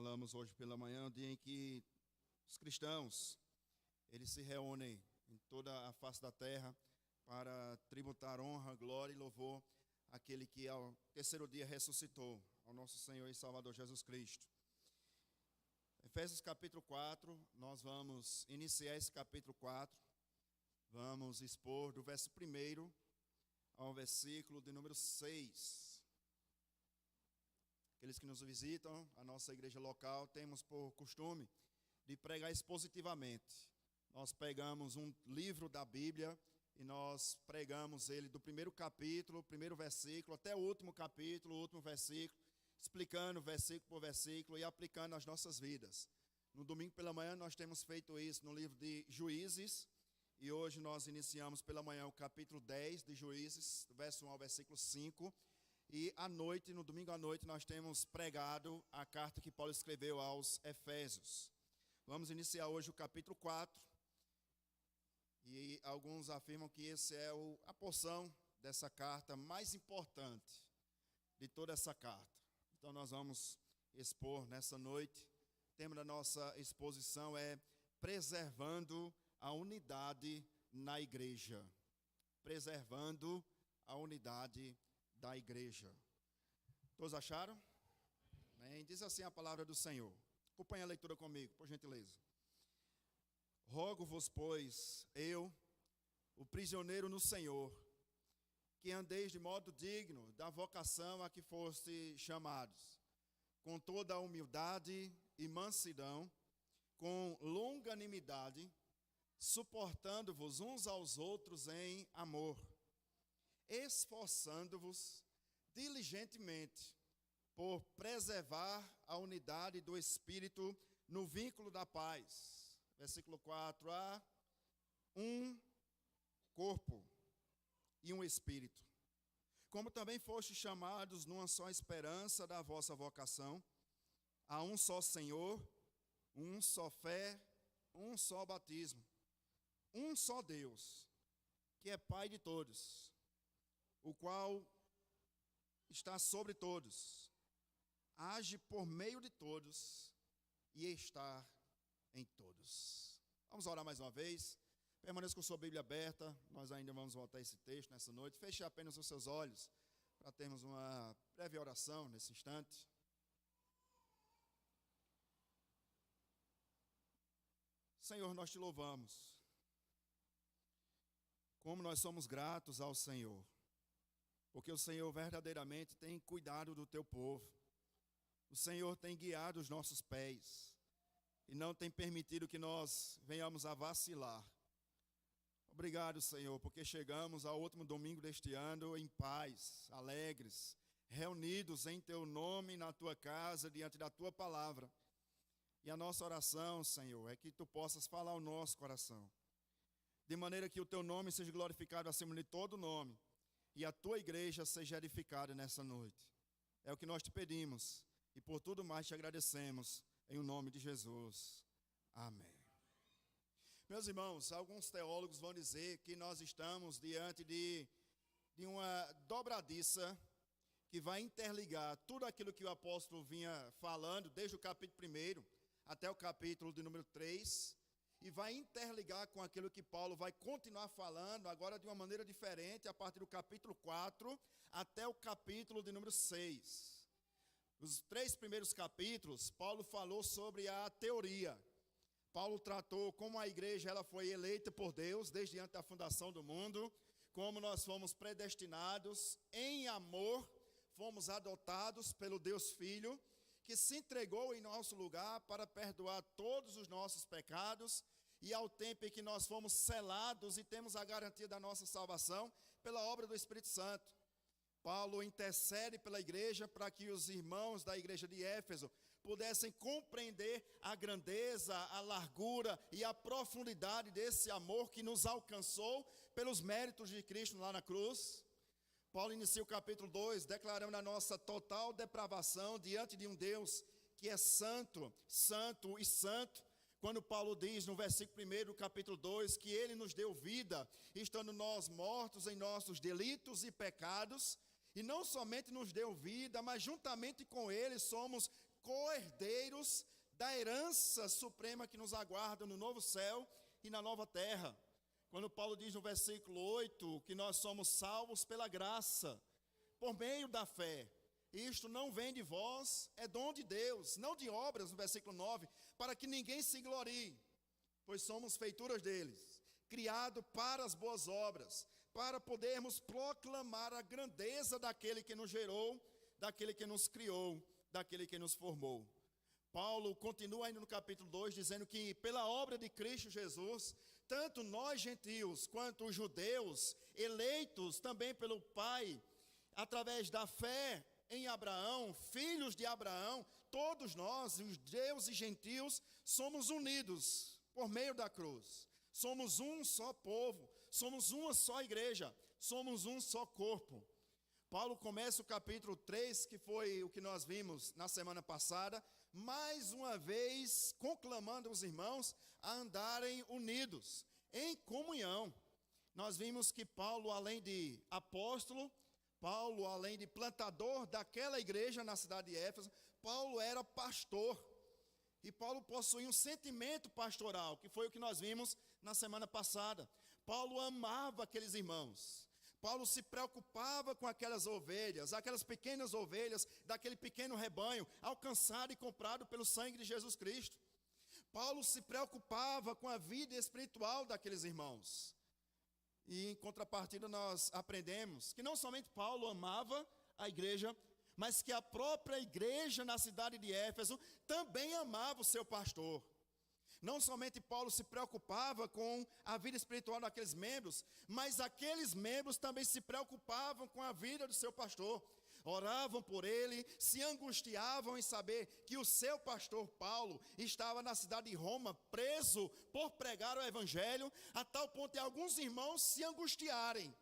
falamos hoje pela manhã, o dia em que os cristãos, eles se reúnem em toda a face da terra para tributar honra, glória e louvor àquele que ao terceiro dia ressuscitou, ao nosso Senhor e Salvador Jesus Cristo. Efésios capítulo 4, nós vamos iniciar esse capítulo 4, vamos expor do verso 1 ao versículo de número 6. Aqueles que nos visitam, a nossa igreja local, temos por costume de pregar expositivamente. Nós pegamos um livro da Bíblia e nós pregamos ele do primeiro capítulo, primeiro versículo, até o último capítulo, o último versículo, explicando versículo por versículo e aplicando às nossas vidas. No domingo pela manhã nós temos feito isso no livro de Juízes, e hoje nós iniciamos pela manhã o capítulo 10 de Juízes, do verso 1 ao versículo 5, e à noite, no domingo à noite, nós temos pregado a carta que Paulo escreveu aos Efésios. Vamos iniciar hoje o capítulo 4, e alguns afirmam que essa é a porção dessa carta mais importante de toda essa carta. Então nós vamos expor nessa noite. O tema da nossa exposição é preservando a unidade na igreja. Preservando a unidade da igreja. Todos acharam? Bem, diz assim a palavra do Senhor. Acompanhe a leitura comigo, por gentileza. Rogo-vos, pois, eu, o prisioneiro no Senhor, que andeis de modo digno da vocação a que foste chamados, com toda a humildade e mansidão, com longanimidade, suportando-vos uns aos outros em amor, esforçando-vos diligentemente por preservar a unidade do Espírito no vínculo da paz. Versículo 4a, um corpo e um Espírito. Como também fostes chamados numa só esperança da vossa vocação, a um só Senhor, um só fé, um só batismo, um só Deus, que é Pai de todos, o qual está sobre todos, age por meio de todos e está em todos. Vamos orar mais uma vez. Permaneça com sua Bíblia aberta. Nós ainda vamos voltar a esse texto nessa noite. Feche apenas os seus olhos para termos uma breve oração nesse instante. Senhor, nós te louvamos. Como nós somos gratos ao Senhor, porque o Senhor verdadeiramente tem cuidado do teu povo. O Senhor tem guiado os nossos pés e não tem permitido que nós venhamos a vacilar. Obrigado, Senhor, porque chegamos ao último domingo deste ano em paz, alegres, reunidos em teu nome, na tua casa, diante da tua palavra. E a nossa oração, Senhor, é que tu possas falar ao nosso coração, de maneira que o teu nome seja glorificado acima de todo nome, e a tua igreja seja edificada nessa noite. É o que nós te pedimos, e por tudo mais te agradecemos, em o nome de Jesus. Amém. Meus irmãos, alguns teólogos vão dizer que nós estamos diante de uma dobradiça que vai interligar tudo aquilo que o apóstolo vinha falando, desde o capítulo 1 até o capítulo de número 3, e vai interligar com aquilo que Paulo vai continuar falando, agora de uma maneira diferente, a partir do capítulo 4 até o capítulo de número 6. Os 3 primeiros capítulos, Paulo falou sobre a teoria. Paulo tratou como a igreja ela foi eleita por Deus desde antes da fundação do mundo, como nós fomos predestinados em amor, fomos adotados pelo Deus Filho, que se entregou em nosso lugar para perdoar todos os nossos pecados, e ao tempo em que nós fomos selados e temos a garantia da nossa salvação pela obra do Espírito Santo. Paulo intercede pela igreja para que os irmãos da igreja de Éfeso pudessem compreender a grandeza, a largura e a profundidade desse amor que nos alcançou pelos méritos de Cristo lá na cruz. Paulo inicia o capítulo 2 declarando a nossa total depravação diante de um Deus que é santo, santo e santo. Quando Paulo diz no versículo 1 do capítulo 2 que ele nos deu vida, estando nós mortos em nossos delitos e pecados, e não somente nos deu vida, mas juntamente com ele somos co-herdeiros da herança suprema que nos aguarda no novo céu e na nova terra. Quando Paulo diz no versículo 8 que nós somos salvos pela graça, por meio da fé. Isto não vem de vós, é dom de Deus, não de obras, no versículo 9, para que ninguém se glorie, pois somos feituras deles, criado para as boas obras, para podermos proclamar a grandeza daquele que nos gerou, daquele que nos criou, daquele que nos formou. Paulo continua ainda no capítulo 2, dizendo que pela obra de Cristo Jesus, tanto nós gentios quanto os judeus, eleitos também pelo Pai, através da fé em Abraão, filhos de Abraão, todos nós, os judeus e gentios, somos unidos por meio da cruz. Somos um só povo, somos uma só igreja, somos um só corpo. Paulo começa o capítulo 3, que foi o que nós vimos na semana passada, mais uma vez conclamando os irmãos a andarem unidos, em comunhão. Nós vimos que Paulo, além de apóstolo, Paulo, além de plantador daquela igreja na cidade de Éfeso, Paulo era pastor. E Paulo possuía um sentimento pastoral, que foi o que nós vimos na semana passada. Paulo amava aqueles irmãos. Paulo se preocupava com aquelas ovelhas, aquelas pequenas ovelhas daquele pequeno rebanho, alcançado e comprado pelo sangue de Jesus Cristo. Paulo se preocupava com a vida espiritual daqueles irmãos. E em contrapartida nós aprendemos que não somente Paulo amava a igreja, mas que a própria igreja na cidade de Éfeso também amava o seu pastor. Não somente Paulo se preocupava com a vida espiritual daqueles membros, mas aqueles membros também se preocupavam com a vida do seu pastor. Oravam por ele, se angustiavam em saber que o seu pastor Paulo estava na cidade de Roma, preso por pregar o evangelho, a tal ponto de alguns irmãos se angustiarem.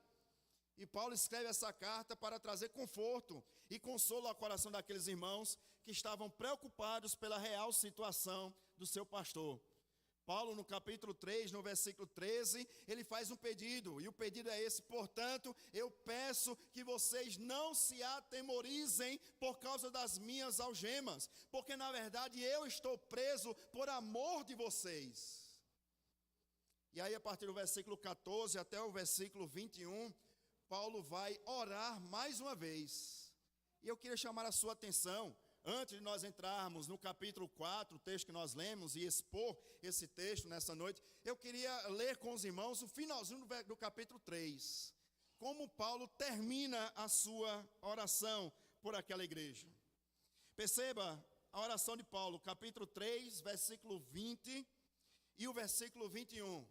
E Paulo escreve essa carta para trazer conforto e consolo ao coração daqueles irmãos que estavam preocupados pela real situação do seu pastor. Paulo, no capítulo 3, no versículo 13, ele faz um pedido, e o pedido é esse: portanto, eu peço que vocês não se atemorizem por causa das minhas algemas, porque na verdade eu estou preso por amor de vocês. E aí, a partir do versículo 14 até o versículo 21, Paulo vai orar mais uma vez. E eu queria chamar a sua atenção, antes de nós entrarmos no capítulo 4, o texto que nós lemos, e expor esse texto nessa noite, eu queria ler com os irmãos o finalzinho do capítulo 3. Como Paulo termina a sua oração por aquela igreja. Perceba a oração de Paulo, capítulo 3, versículo 20 e o versículo 21.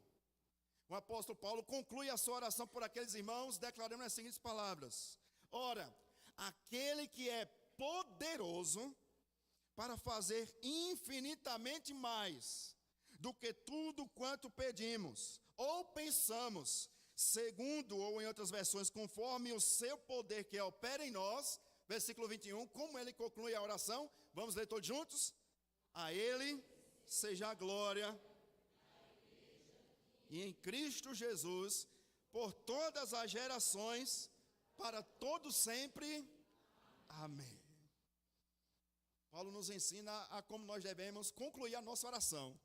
O apóstolo Paulo conclui a sua oração por aqueles irmãos, declarando as seguintes palavras: ora, aquele que é poderoso para fazer infinitamente mais do que tudo quanto pedimos ou pensamos, segundo, ou em outras versões, conforme o seu poder que opera em nós. Versículo 21, como ele conclui a oração? Vamos ler todos juntos? A ele seja a glória e em Cristo Jesus por todas as gerações, para todo sempre. Amém. Paulo nos ensina a como nós devemos concluir a nossa oração.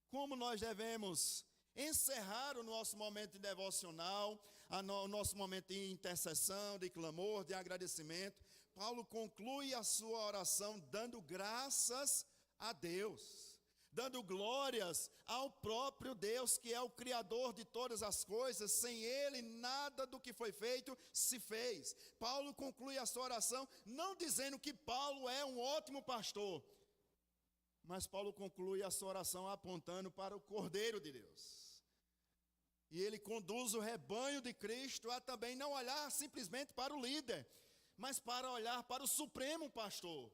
Como nós devemos encerrar o nosso momento de devocional, o nosso momento de intercessão, de clamor, de agradecimento. Paulo conclui a sua oração dando graças a Deus, dando glórias ao próprio Deus, que é o Criador de todas as coisas. Sem Ele, nada do que foi feito se fez. Paulo conclui a sua oração não dizendo que Paulo é um ótimo pastor, mas Paulo conclui a sua oração apontando para o Cordeiro de Deus. E ele conduz o rebanho de Cristo a também não olhar simplesmente para o líder, mas para olhar para o supremo pastor.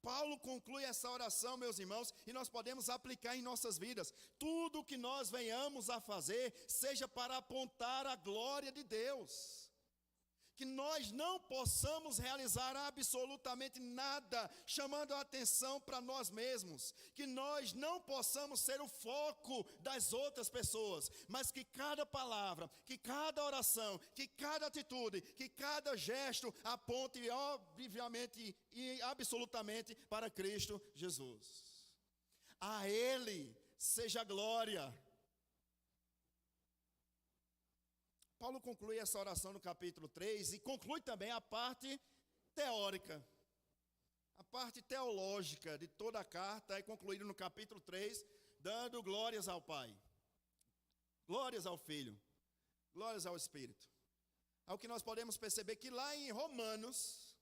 Paulo conclui essa oração, meus irmãos, e nós podemos aplicar em nossas vidas. Tudo o que nós venhamos a fazer, seja para apontar a glória de Deus. que nós não possamos realizar absolutamente nada, chamando a atenção para nós mesmos, que nós não possamos ser o foco das outras pessoas, mas que cada palavra, que cada oração, que cada atitude, que cada gesto aponte obviamente e absolutamente para Cristo Jesus. A Ele seja glória. Paulo conclui essa oração no capítulo 3 e conclui também a parte teórica. A parte teológica de toda a carta é concluída no capítulo 3, dando glórias ao Pai, glórias ao Filho, glórias ao Espírito. Ao que nós podemos perceber que lá em Romanos,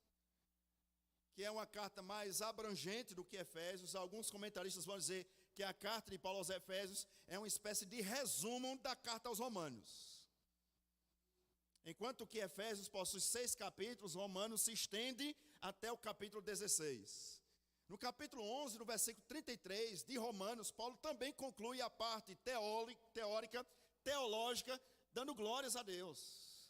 que é uma carta mais abrangente do que Efésios, alguns comentaristas vão dizer que a carta de Paulo aos Efésios é uma espécie de resumo da carta aos Romanos. Enquanto que Efésios possui 6 capítulos, Romanos se estende até o capítulo 16. No capítulo 11, no versículo 33 de Romanos, Paulo também conclui a parte teórica, teológica, dando glórias a Deus.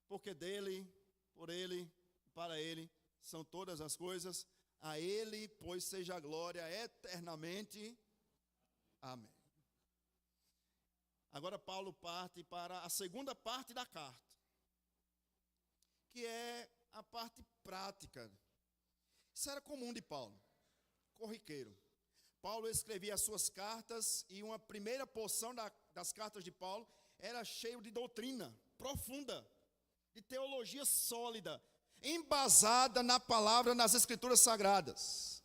Porque dele, por ele, para ele, são todas as coisas. A ele, pois, seja a glória eternamente. Amém. Agora Paulo parte para a segunda parte da carta, que é a parte prática. Isso era comum de Paulo, corriqueiro. Paulo escrevia as suas cartas e uma primeira porção das cartas de Paulo era cheio de doutrina profunda, de teologia sólida, embasada na palavra, nas escrituras sagradas.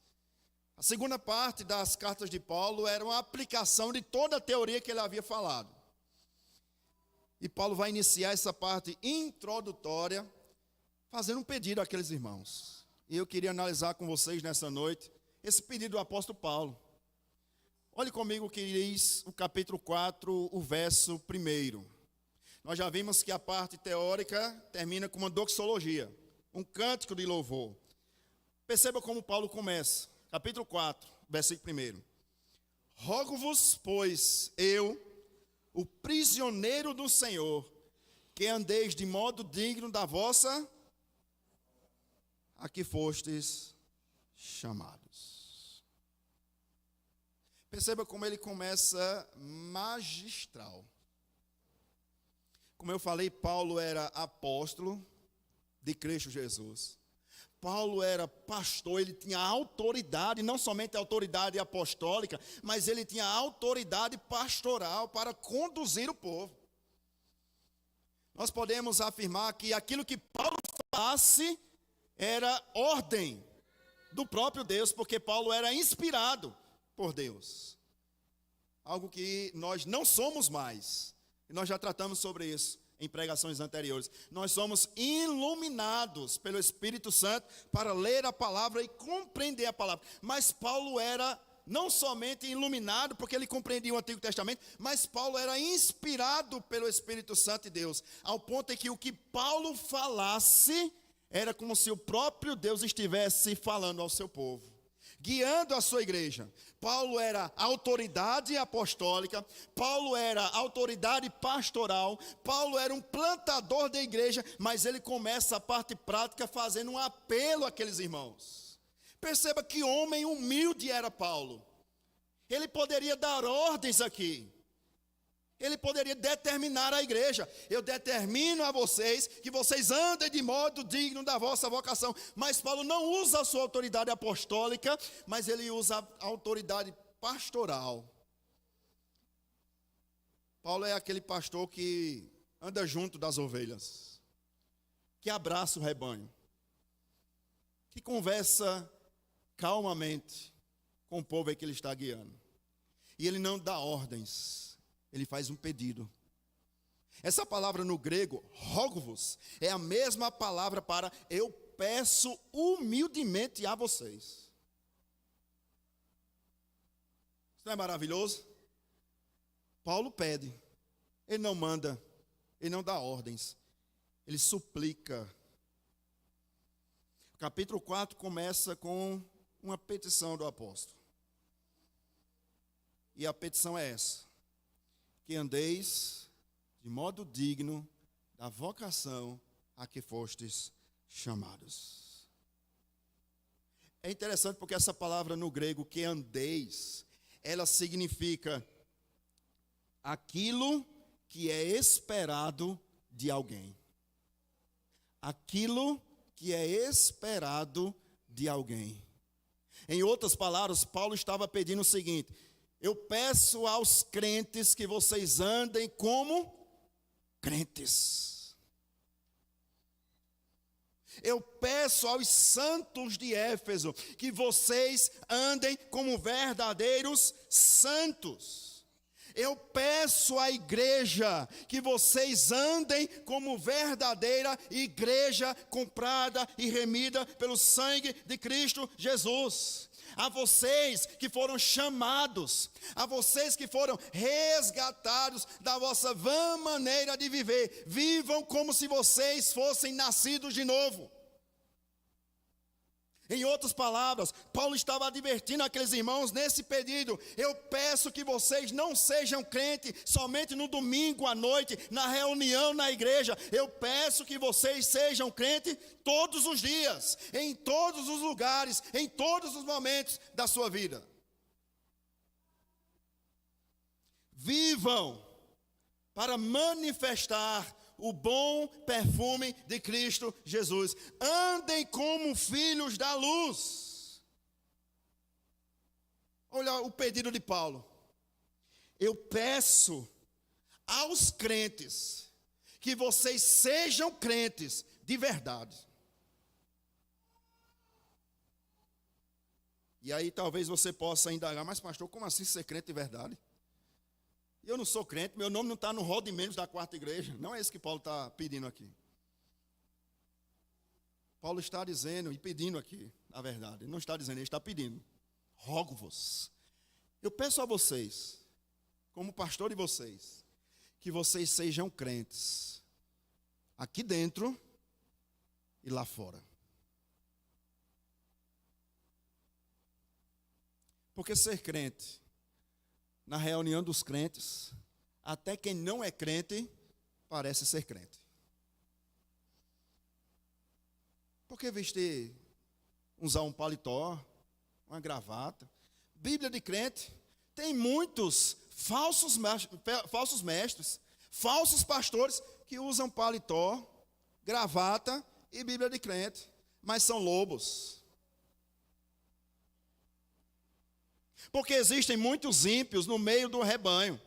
A segunda parte das cartas de Paulo era uma aplicação de toda a teoria que ele havia falado. E Paulo vai iniciar essa parte introdutória, fazendo um pedido àqueles irmãos. E eu queria analisar com vocês nessa noite esse pedido do apóstolo Paulo. Olhe comigo o que diz o capítulo 4, o verso 1. Nós já vimos que a parte teórica termina com uma doxologia, um cântico de louvor. Perceba como Paulo começa. Capítulo 4, versículo 1. Rogo-vos, pois, eu, o prisioneiro do Senhor, que andeis de modo digno da vossa, a que fostes chamados. Perceba como ele começa magistral. Como eu falei, Paulo era apóstolo de Cristo Jesus. Paulo era pastor, ele tinha autoridade, não somente autoridade apostólica, mas ele tinha autoridade pastoral para conduzir o povo. Nós podemos afirmar que aquilo que Paulo falasse era ordem do próprio Deus, porque Paulo era inspirado por Deus. Algo que nós não somos mais, e nós já tratamos sobre isso em pregações anteriores. Nós somos iluminados pelo Espírito Santo para ler a palavra e compreender a palavra. Mas Paulo era não somente iluminado, porque ele compreendia o Antigo Testamento, mas Paulo era inspirado pelo Espírito Santo de Deus, ao ponto em que o que Paulo falasse era como se o próprio Deus estivesse falando ao seu povo, guiando a sua igreja. Paulo era autoridade apostólica, Paulo era autoridade pastoral, Paulo era um plantador da igreja, mas ele começa a parte prática fazendo um apelo àqueles irmãos. Perceba que homem humilde era Paulo. Ele poderia dar ordens aqui. Ele poderia determinar à igreja: eu determino a vocês que vocês andem de modo digno da vossa vocação. Mas Paulo não usa a sua autoridade apostólica, mas ele usa a autoridade pastoral. Paulo é aquele pastor que anda junto das ovelhas, que abraça o rebanho, que conversa calmamente com o povo que ele está guiando. E ele não dá ordens, ele faz um pedido. Essa palavra no grego, rogo-vos, é a mesma palavra para eu peço humildemente a vocês. Isso não é maravilhoso? Paulo pede, ele não manda, ele não dá ordens, ele suplica. O capítulo 4 começa com uma petição do apóstolo. E a petição é essa: que andeis de modo digno da vocação a que fostes chamados. É interessante porque essa palavra no grego, que andeis, ela significa aquilo que é esperado de alguém. Aquilo que é esperado de alguém. Em outras palavras, Paulo estava pedindo o seguinte: eu peço aos crentes que vocês andem como crentes. Eu peço aos santos de Éfeso que vocês andem como verdadeiros santos. Eu peço à igreja que vocês andem como verdadeira igreja comprada e remida pelo sangue de Cristo Jesus. A vocês que foram chamados, a vocês que foram resgatados da vossa vã maneira de viver, vivam como se vocês fossem nascidos de novo. Em outras palavras, Paulo estava advertindo aqueles irmãos nesse pedido: eu peço que vocês não sejam crentes somente no domingo à noite, na reunião na igreja. Eu peço que vocês sejam crentes todos os dias, em todos os lugares, em todos os momentos da sua vida. Vivam para manifestar o bom perfume de Cristo Jesus. Andem como filhos da luz. Olha o pedido de Paulo. Eu peço aos crentes que vocês sejam crentes de verdade. E aí talvez você possa indagar: mas pastor, como assim ser crente de verdade? Eu não sou crente, meu nome não está no rol de membros da quarta igreja. Não é isso que Paulo está pedindo aqui. Paulo está dizendo e pedindo aqui, na verdade. Ele não está dizendo, ele está pedindo. Rogo-vos. Eu peço a vocês, como pastor de vocês, que vocês sejam crentes, aqui dentro e lá fora. Porque ser crente, na reunião dos crentes, até quem não é crente parece ser crente. Por que vestir, usar um paletó, uma gravata? Bíblia de crente tem muitos falsos mestres, falsos pastores que usam paletó, gravata e Bíblia de crente, mas são lobos. Porque existem muitos ímpios no meio do rebanho,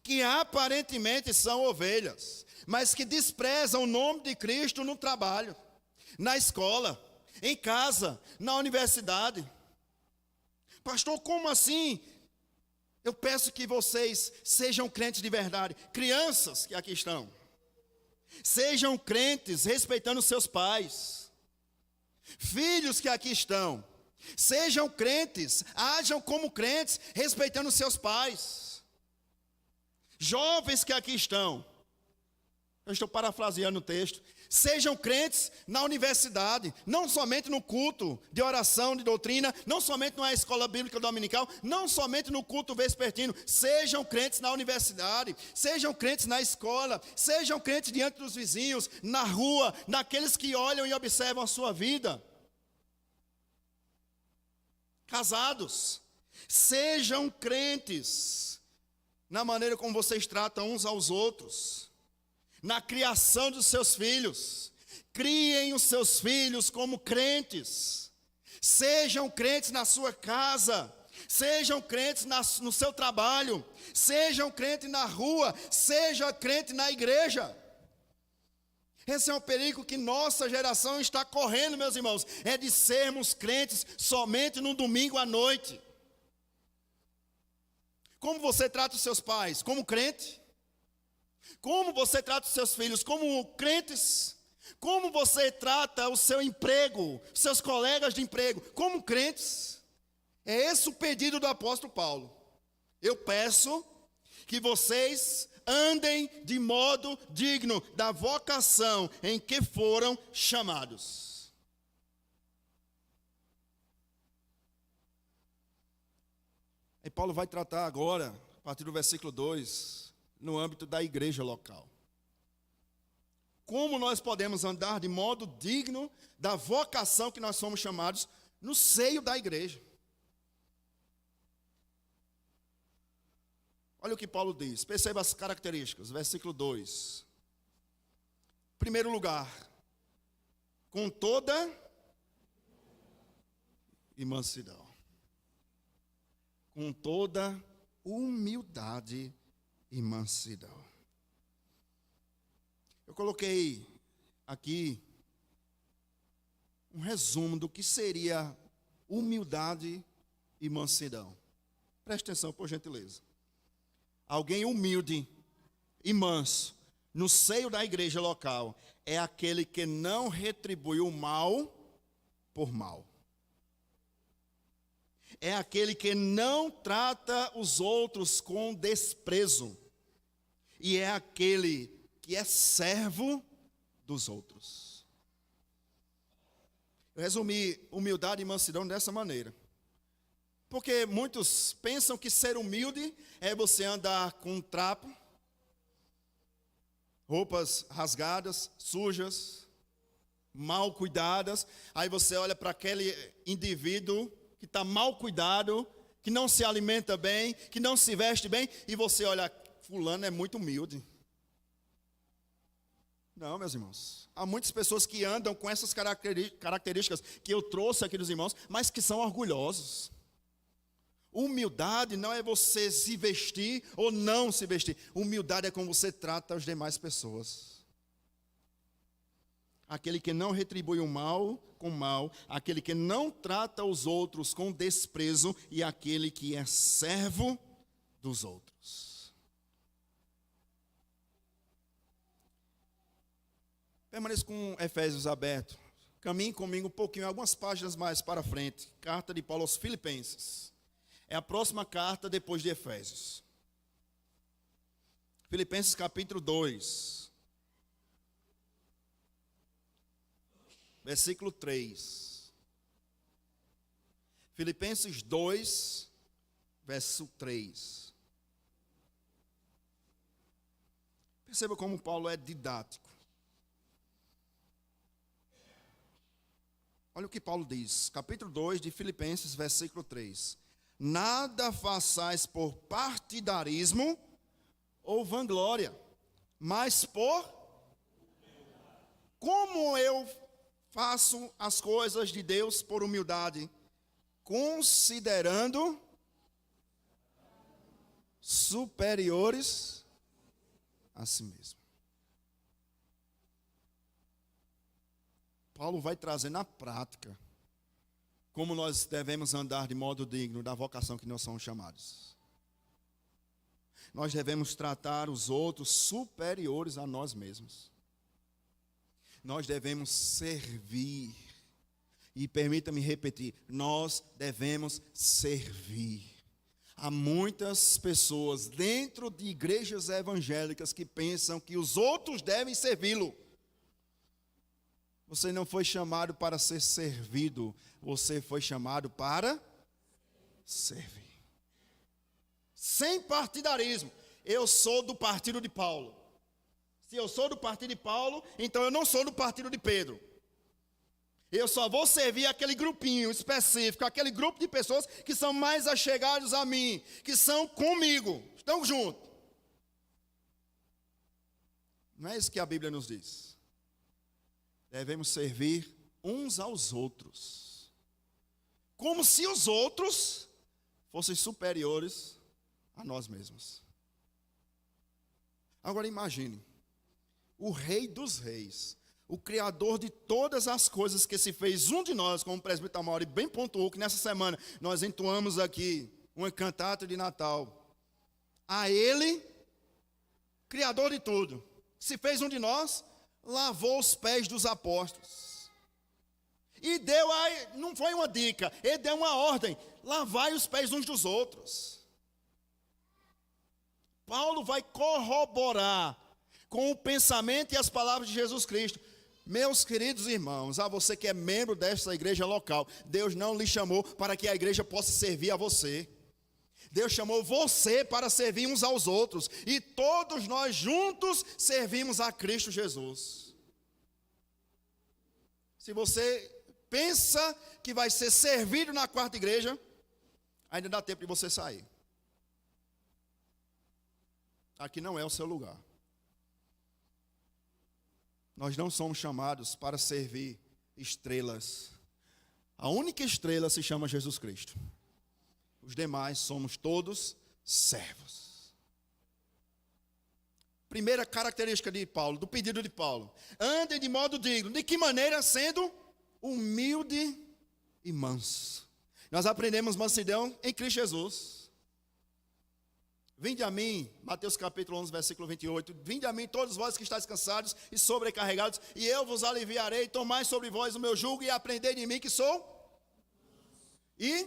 que aparentemente são ovelhas, mas que desprezam o nome de Cristo no trabalho, na escola, em casa, na universidade. Pastor, como assim? Eu peço que vocês sejam crentes de verdade. Crianças que aqui estão, sejam crentes respeitando seus pais. Filhos que aqui estão, sejam crentes, ajam como crentes, respeitando seus pais. Jovens que aqui estão, eu estou parafraseando o texto, sejam crentes na universidade, não somente no culto de oração, de doutrina, não somente na escola bíblica dominical, não somente no culto vespertino. Sejam crentes na universidade, sejam crentes na escola, sejam crentes diante dos vizinhos, na rua, naqueles que olham e observam a sua vida. Casados, sejam crentes na maneira como vocês tratam uns aos outros, na criação dos seus filhos. Criem os seus filhos como crentes. Sejam crentes na sua casa, sejam crentes no seu trabalho, sejam crentes na rua, seja crente na igreja. Esse é um perigo que nossa geração está correndo, meus irmãos, é de sermos crentes somente no domingo à noite. Como você trata os seus pais? Como crente? Como você trata os seus filhos? Como crentes? Como você trata o seu emprego, seus colegas de emprego? Como crentes? É esse o pedido do apóstolo Paulo. Eu peço que vocês andem de modo digno da vocação em que foram chamados. E Paulo vai tratar agora, a partir do versículo 2, no âmbito da igreja local. como nós podemos andar de modo digno da vocação que nós somos chamados no seio da igreja. Olha o que Paulo diz, perceba as características, versículo 2. Primeiro lugar, com toda e mansidão, com toda humildade e mansidão. Eu coloquei aqui um resumo do que seria humildade e mansidão. Preste atenção, por gentileza. Alguém humilde e manso no seio da igreja local é aquele que não retribui o mal por mal. É aquele que não trata os outros com desprezo. E é aquele que é servo dos outros. Eu resumi humildade e mansidão dessa maneira. Porque muitos pensam que ser humilde é você andar com um trapo, roupas rasgadas, sujas, mal cuidadas. Aí você olha para aquele indivíduo que está mal cuidado, que não se alimenta bem, que não se veste bem, e você olha, fulano é muito humilde. Não, meus irmãos. Há muitas pessoas que andam com essas características que eu trouxe aqui dos irmãos, mas que são orgulhosos. Humildade não é você se vestir ou não se vestir. Humildade é como você trata as demais pessoas. Aquele que não retribui o mal com mal, aquele que não trata os outros com desprezo e aquele que é servo dos outros. Permaneça com Efésios aberto. Caminhe comigo um pouquinho, algumas páginas mais para frente. Carta de Paulo aos Filipenses. É a próxima carta depois de Efésios. Filipenses capítulo 2. Versículo 3. Filipenses 2, verso 3. Perceba como Paulo é didático. Olha o que Paulo diz, capítulo 2 de Filipenses, versículo 3. Nada façais por partidarismo ou vanglória, mas por... Como eu faço as coisas de Deus por humildade, considerando superiores a si mesmo. Paulo vai trazer na prática como nós devemos andar de modo digno da vocação que nós somos chamados. Nós devemos tratar os outros superiores a nós mesmos. Nós devemos servir. E permita-me repetir, nós devemos servir. Há muitas pessoas dentro de igrejas evangélicas que pensam que os outros devem servi-lo. Você não foi chamado para ser servido, você foi chamado para servir. Sem partidarismo. Eu sou do partido de Paulo. Se eu sou do partido de Paulo, então eu não sou do partido de Pedro. Eu só vou servir aquele grupinho específico, aquele grupo de pessoas que são mais achegados a mim, que são comigo, estão juntos. Não é isso que a Bíblia nos diz. Devemos servir uns aos outros, como se os outros fossem superiores a nós mesmos. Agora imagine, o Rei dos Reis, o Criador de todas as coisas que se fez, um de nós, como o presbítero Amaury bem pontuou, que nessa semana nós entoamos aqui uma cantata de Natal. A Ele, Criador de tudo, se fez um de nós, lavou os pés dos apóstolos. E deu, não foi uma dica, ele deu uma ordem, lavai os pés uns dos outros. Paulo vai corroborar com o pensamento e as palavras de Jesus Cristo. Meus queridos irmãos, a você que é membro desta igreja local, Deus não lhe chamou para que a igreja possa servir a você. Deus chamou você para servir uns aos outros. E todos nós juntos servimos a Cristo Jesus. Se você pensa que vai ser servido na quarta igreja, ainda dá tempo de você sair. Aqui não é o seu lugar. Nós não somos chamados para servir estrelas. A única estrela se chama Jesus Cristo. Os demais somos todos servos. Primeira característica de Paulo, do pedido de Paulo: andem de modo digno. De que maneira? Sendo humilde e manso. Nós aprendemos mansidão em Cristo Jesus. Vinde a mim, Mateus capítulo 11, versículo 28. Vinde a mim todos vós que estáis cansados e sobrecarregados, e eu vos aliviarei. Tomai sobre vós o meu jugo e aprendei de mim, que sou e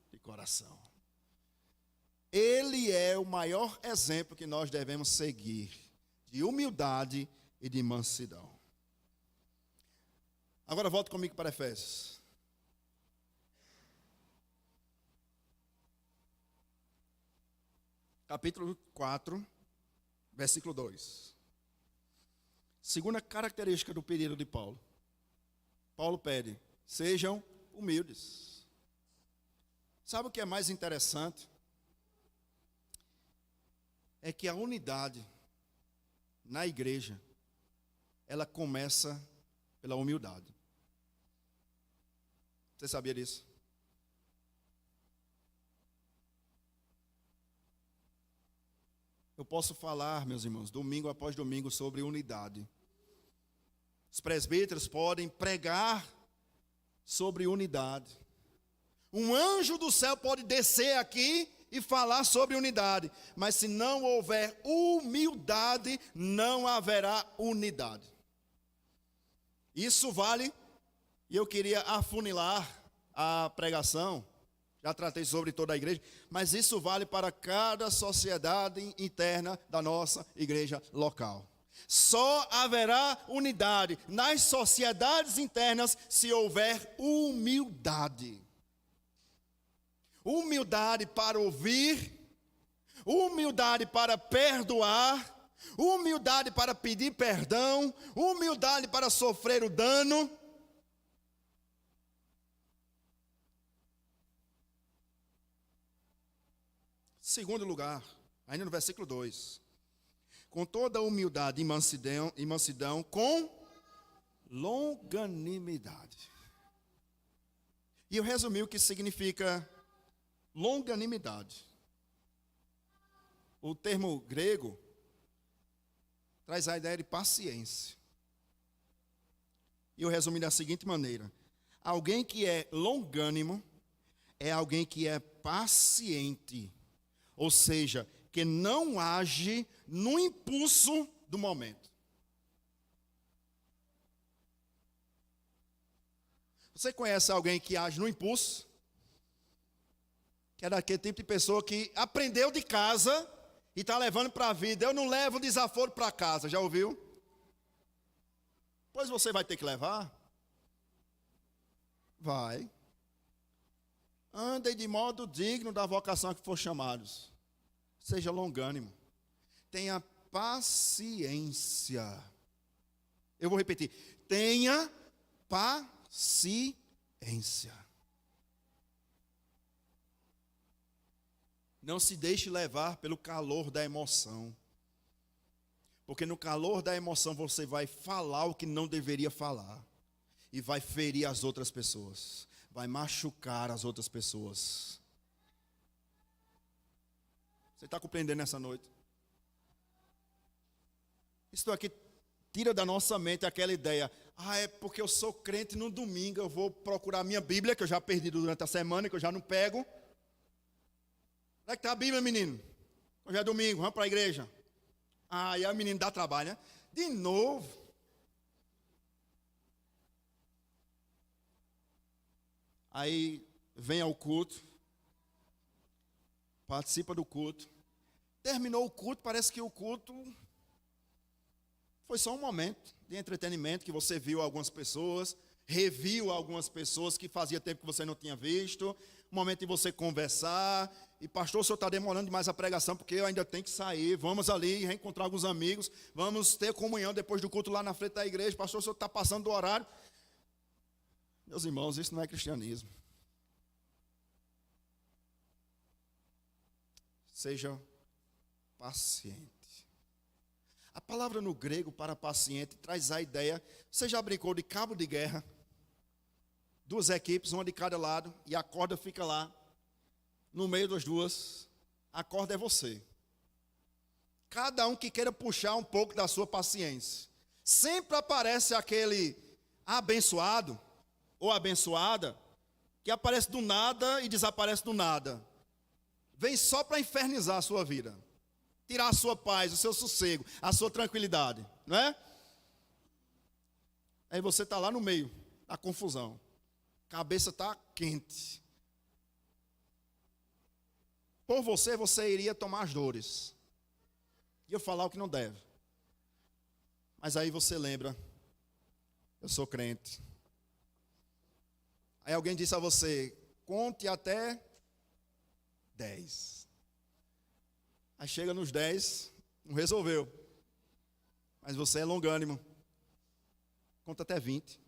de coração. Ele é o maior exemplo que nós devemos seguir, de humildade e de mansidão. Agora volta comigo para Efésios. Capítulo 4, versículo 2. Segunda característica do pedido de Paulo. Paulo pede: sejam humildes. Sabe o que é mais interessante? É que a unidade na igreja, ela começa pela humildade. Você sabia disso? Eu posso falar, meus irmãos, domingo após domingo, sobre unidade. Os presbíteros podem pregar sobre unidade. Um anjo do céu pode descer aqui e falar sobre unidade. Mas se não houver humildade, não haverá unidade. Isso vale, e eu queria afunilar a pregação. Já tratei sobre toda a igreja, mas isso vale para cada sociedade interna da nossa igreja local. Só haverá unidade nas sociedades internas se houver humildade. Humildade para ouvir, humildade para perdoar, humildade para pedir perdão, humildade para sofrer o dano. Segundo lugar, ainda no versículo 2. Com toda humildade e mansidão, com longanimidade. E eu resumi o que significa longanimidade. O termo grego traz a ideia de paciência. E eu resumi da seguinte maneira: alguém que é longânimo é alguém que é paciente. Ou seja, que não age no impulso do momento. Você conhece alguém que age no impulso? Que é daquele tipo de pessoa que aprendeu de casa e está levando para a vida. Eu não levo desaforo para casa, já ouviu? Pois você vai ter que levar. Vai. Andem de modo digno da vocação a que for chamados. Seja longânimo. Tenha paciência. Eu vou repetir. Tenha paciência. Não se deixe levar pelo calor da emoção. Porque no calor da emoção você vai falar o que não deveria falar. E vai ferir as outras pessoas. Vai machucar as outras pessoas. Você está compreendendo nessa noite? Isso aqui tira da nossa mente aquela ideia: é porque eu sou crente no domingo, eu vou procurar minha Bíblia, que eu já perdi durante a semana, que eu já não pego. Onde é que está a Bíblia, menino? Hoje é domingo, vamos para a igreja. E aí o menino dá trabalho, né? De novo. Aí vem ao culto, participa do culto. Terminou o culto, parece que o culto foi só um momento de entretenimento, que você viu algumas pessoas, reviu algumas pessoas que fazia tempo que você não tinha visto, um momento de você conversar, e pastor, o senhor está demorando demais a pregação, porque eu ainda tenho que sair, vamos ali reencontrar alguns amigos, vamos ter comunhão depois do culto lá na frente da igreja, pastor, o senhor está passando do horário. Meus irmãos, isso não é cristianismo. Seja paciente. A palavra no grego para paciente traz a ideia, você já brincou de cabo de guerra? Duas equipes, uma de cada lado, e a corda fica lá, no meio das duas, a corda é você. Cada um que queira puxar um pouco da sua paciência. Sempre aparece aquele abençoado, ou abençoada, que aparece do nada e desaparece do nada. Vem só para infernizar a sua vida. Tirar a sua paz, o seu sossego, a sua tranquilidade, não é? Aí você está lá no meio, da confusão. A cabeça está quente. Por você, você iria tomar as dores. E eu falar o que não deve. Mas aí você lembra, eu sou crente. Aí alguém disse a você, conte até 10. Aí chega nos 10, não resolveu. Mas você é longânimo. Conta até 20.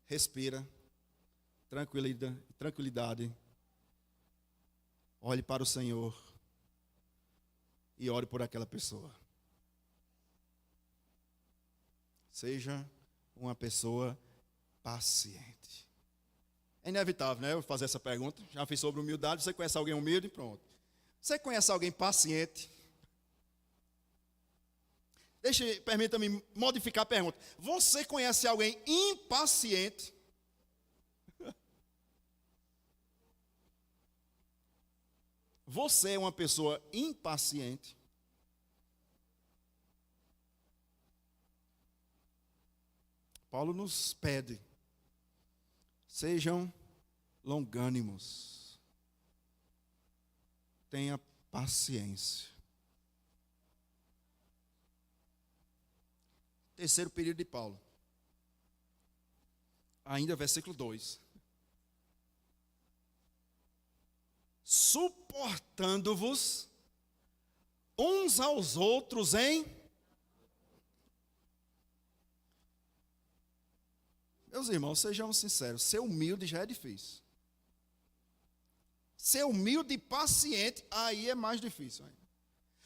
Respira. Tranquilidade. Olhe para o Senhor. E ore por aquela pessoa. Seja uma pessoa paciente. É inevitável, né? Eu fazer essa pergunta. Já fiz sobre humildade. Você conhece alguém humilde? Pronto. Você conhece alguém paciente? Permita-me modificar a pergunta. Você conhece alguém impaciente? Você é uma pessoa impaciente? Paulo nos pede, sejam longânimos, tenha paciência. Terceiro período de Paulo, ainda versículo 2. Suportando-vos uns aos outros em... Meus irmãos, sejamos sinceros, ser humilde já é difícil. Ser humilde e paciente, aí é mais difícil ainda.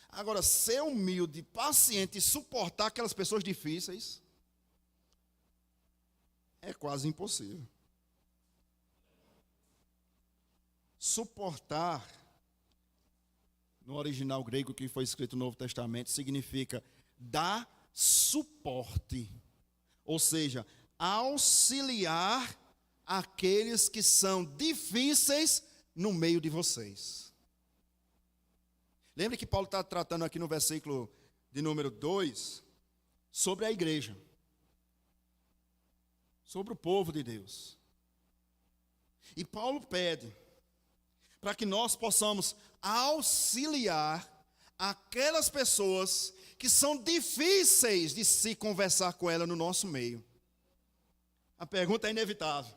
Agora, ser humilde, paciente e suportar aquelas pessoas difíceis, é quase impossível. Suportar, no original grego que foi escrito no Novo Testamento, significa dar suporte. Ou seja, auxiliar aqueles que são difíceis no meio de vocês. Lembre que Paulo está tratando aqui no versículo de número 2 sobre a igreja, sobre o povo de Deus. E Paulo pede para que nós possamos auxiliar aquelas pessoas que são difíceis de se conversar com ela no nosso meio. A pergunta é inevitável.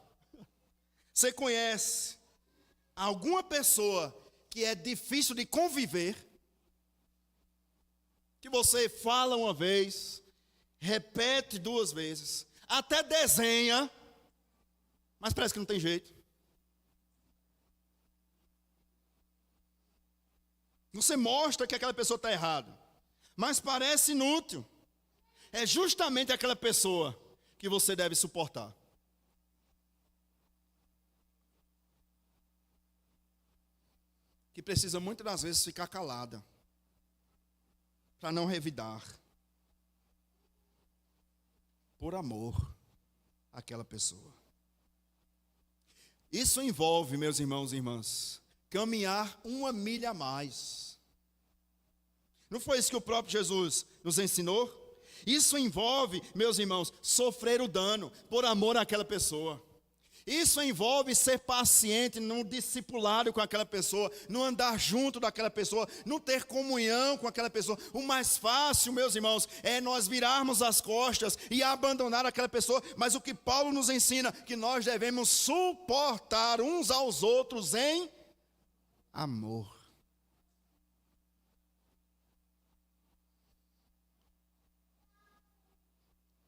Você conhece alguma pessoa que é difícil de conviver? Que você fala uma vez, repete 2 vezes, até desenha, mas parece que não tem jeito. Você mostra que aquela pessoa está errada, mas parece inútil. É justamente aquela pessoa que você deve suportar. Que precisa muitas das vezes ficar calada, para não revidar, por amor àquela pessoa. Isso envolve, meus irmãos e irmãs, caminhar 1 milha a mais. Não foi isso que o próprio Jesus nos ensinou? Isso envolve, meus irmãos, sofrer o dano por amor àquela pessoa. Isso envolve ser paciente no discipulado com aquela pessoa, no andar junto daquela pessoa, no ter comunhão com aquela pessoa. O mais fácil, meus irmãos, é nós virarmos as costas e abandonar aquela pessoa. Mas o que Paulo nos ensina, que nós devemos suportar uns aos outros em amor.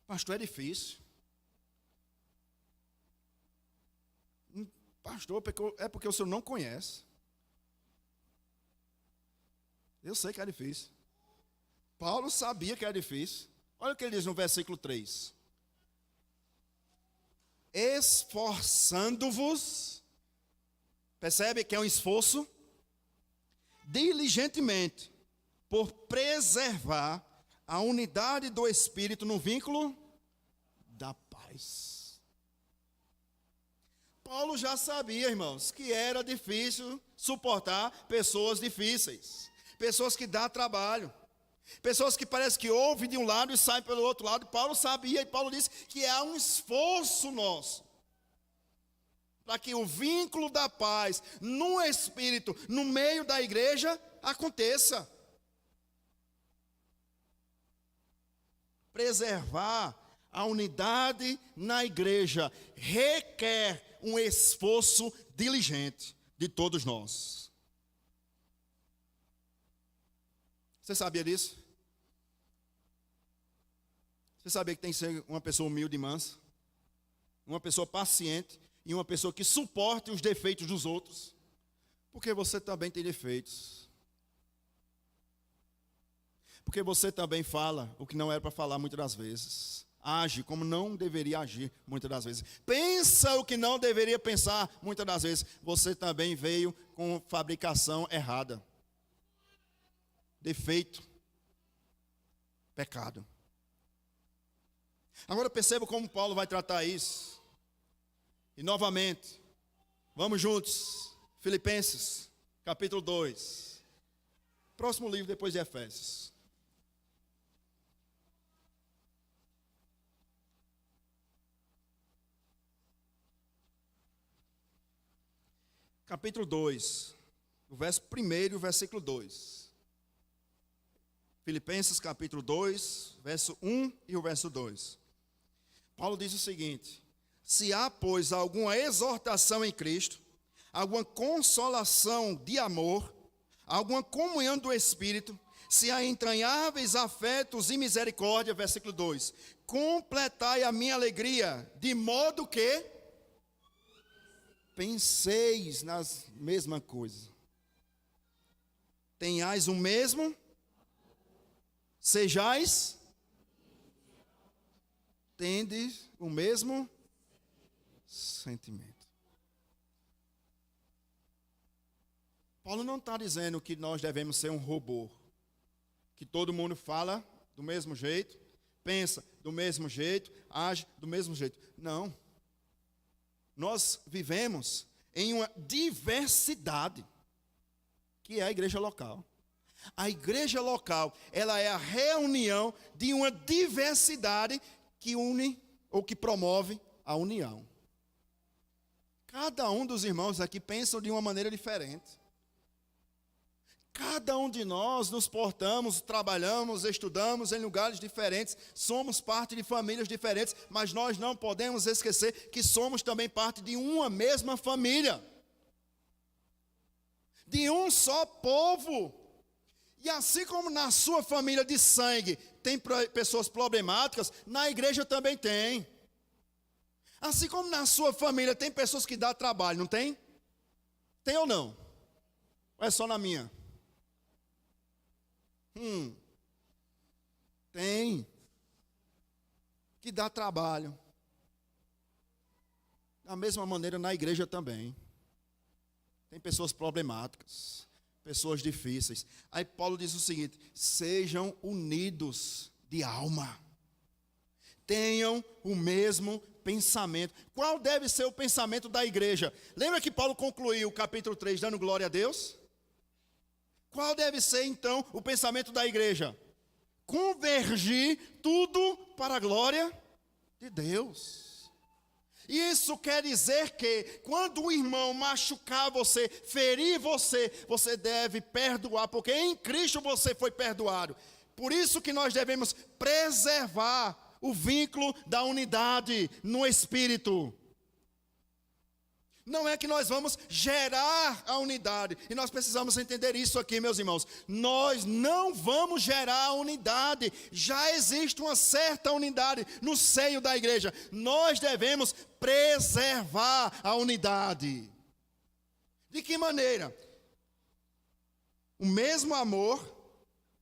Pastor, é difícil. Pastor, é porque o senhor não conhece. Eu sei que é difícil. Paulo sabia que era difícil. Olha o que ele diz no versículo 3. Esforçando-vos, percebe que é um esforço? Diligentemente, por preservar a unidade do Espírito no vínculo da paz. Paulo já sabia, irmãos, que era difícil suportar pessoas difíceis, pessoas que dão trabalho, pessoas que parece que ouvem de um lado e saem pelo outro lado. Paulo sabia, e Paulo disse que há um esforço nosso para que o vínculo da paz no Espírito, no meio da igreja, aconteça. Preservar a unidade na igreja requer um esforço diligente de todos nós. Você sabia disso? Você sabia que tem que ser uma pessoa humilde e mansa? Uma pessoa paciente e uma pessoa que suporte os defeitos dos outros? Porque você também tem defeitos. Porque você também fala o que não era para falar muitas das vezes. Age como não deveria agir muitas das vezes. Pensa o que não deveria pensar muitas das vezes. Você também veio com fabricação errada. Defeito. Pecado. Agora perceba como Paulo vai tratar isso. E novamente, vamos juntos. Filipenses, capítulo 2. Próximo livro depois de Efésios. Capítulo 2, o verso 1 e o versículo 2. Filipenses capítulo 2, verso 1 e o verso 2. Paulo diz o seguinte: se há, pois, alguma exortação em Cristo, alguma consolação de amor, alguma comunhão do Espírito, se há entranháveis afetos e misericórdia, versículo 2, completai a minha alegria, de modo que penseis nas mesma coisa. Tenhais o mesmo, sejais, tendes o mesmo sentimento. Paulo não está dizendo que nós devemos ser um robô, que todo mundo fala do mesmo jeito, pensa do mesmo jeito, age do mesmo jeito. Não. Nós vivemos em uma diversidade, que é a igreja local. A igreja local, ela é a reunião de uma diversidade que une ou que promove a união. Cada um dos irmãos aqui pensam de uma maneira diferente. Cada um de nós nos portamos, trabalhamos, estudamos em lugares diferentes, somos parte de famílias diferentes, mas nós não podemos esquecer que somos também parte de uma mesma família, de um só povo. E assim como na sua família de sangue tem pessoas problemáticas, na igreja também tem. Assim como na sua família tem pessoas que dão trabalho, não tem? Tem ou não? Ou é só na minha? Tem. Que dá trabalho. Da mesma maneira na igreja também. Tem pessoas problemáticas, pessoas difíceis. Aí Paulo diz o seguinte: sejam unidos de alma. Tenham o mesmo pensamento. Qual deve ser o pensamento da igreja? Lembra que Paulo concluiu o capítulo 3 dando glória a Deus? Qual deve ser, então, o pensamento da igreja? Convergir tudo para a glória de Deus. Isso quer dizer que quando o irmão machucar você, ferir você, você deve perdoar, porque em Cristo você foi perdoado. Por isso que nós devemos preservar o vínculo da unidade no Espírito. Não é que nós vamos gerar a unidade. E nós precisamos entender isso aqui, meus irmãos. Nós não vamos gerar a unidade. Já existe uma certa unidade no seio da igreja. Nós devemos preservar a unidade. De que maneira? O mesmo amor,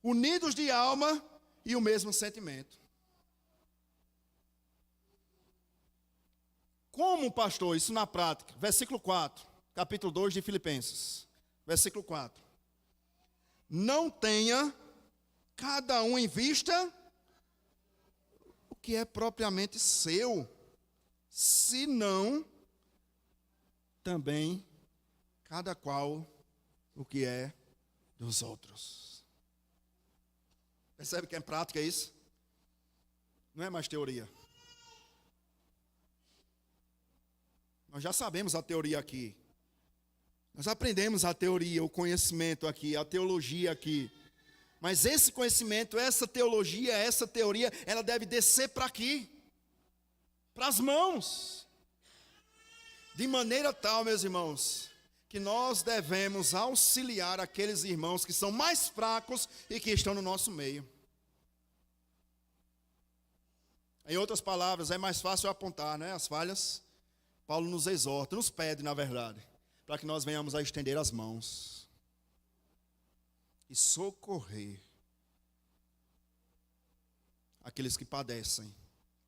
unidos de alma e o mesmo sentimento. Como, pastor, isso na prática? Versículo 4, capítulo 2 de Filipenses. Versículo 4. Não tenha cada um em vista o que é propriamente seu, senão também cada qual o que é dos outros. Percebe que é prática isso? Não é mais teoria. Nós já sabemos a teoria aqui. Nós aprendemos a teoria, o conhecimento aqui, a teologia aqui. Mas esse conhecimento, essa teologia, essa teoria, ela deve descer para aqui. Para as mãos. De maneira tal, meus irmãos, que nós devemos auxiliar aqueles irmãos que são mais fracos e que estão no nosso meio. Em outras palavras, é mais fácil apontar, né, as falhas. Paulo nos exorta, nos pede, na verdade, para que nós venhamos a estender as mãos e socorrer aqueles que padecem,